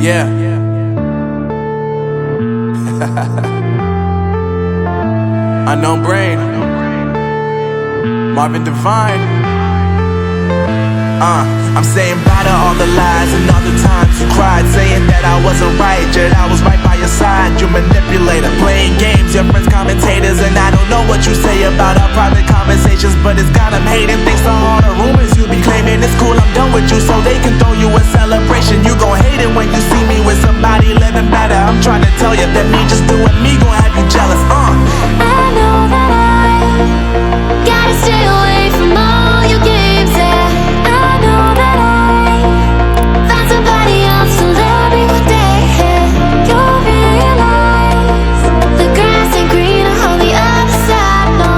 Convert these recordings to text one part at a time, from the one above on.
Yeah. Unknown Brain, Marvin Divine. I'm saying bye to all the lies and all the times you cried, saying that I wasn't right, yet I was right by your side. You manipulator, playing games, your friends commentators, and I don't know what you say about our private conversations, but it's got them hating. Thanks to all the rumors you be claiming. It's cool, I'm done with you, so they can throw you a celebration. You gon' hate it when you see me with somebody living better. I'm trying to tell you that me just doing me gon' have you jealous. I know that I gotta stay away from all your games, yeah. I know that I found somebody else to love me one day, yeah. You'll realize the grass ain't greener on the other side, no.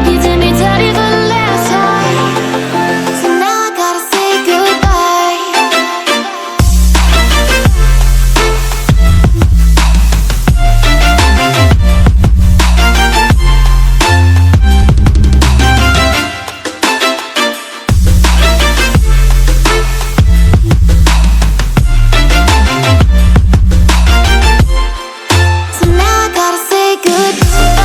You did me dirty for the last time, so now I gotta say goodbye. So now I gotta say goodbye.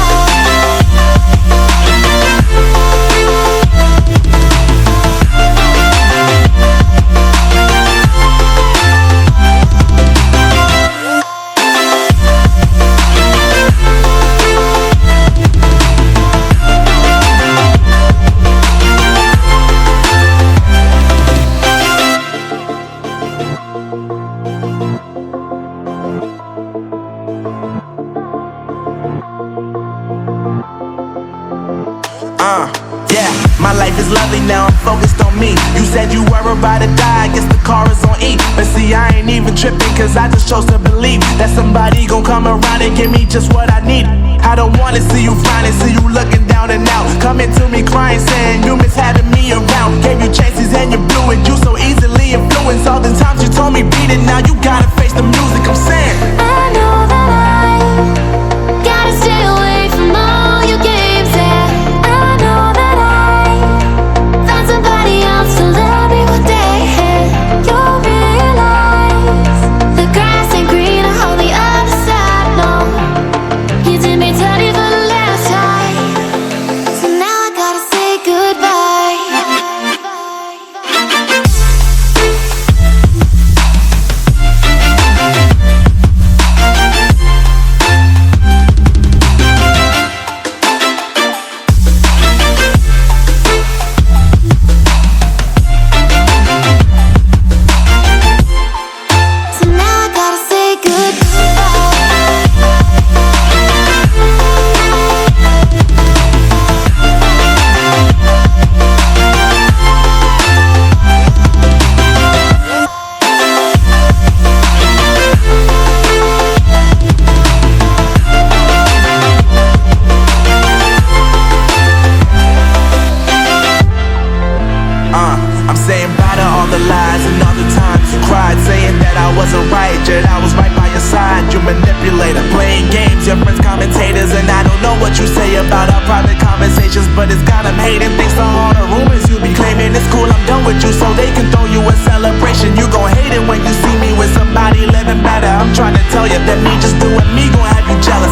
Yeah, my life is lovely now, I'm focused on me. You said you were about to die, I guess the car is on E. But see, I ain't even tripping, cause I just chose to believe that somebody gon' come around and give me just what I need. I don't wanna see you flying, see you looking down and out, coming to me crying, saying you miss having me around. Gave you chances and you blew it, you so easily influenced. All the times you told me beat it, now you gotta face the music. I'm saying I know that I gotta stay away from all your games, yeah. I know that I found somebody else to love me one day, yeah. You'll realize the grass ain't greener on the other side, no. You did me dirty for the last time, so now I gotta say goodbye. So now I gotta say goodbye. I'm saying bye to all the lies and all the times you cried, saying that I wasn't right, yet I was right by your side. You manipulator, playing games, your friends commentators, and I don't know what you say about our private conversations, but it's got them hating. Thanks to all the rumors you be claiming. It's cool, I'm done with you, so they can throw you a celebration. You gon' hate it when you see me with somebody living better. I'm trying to tell you that me just doing me gon' have you jealous.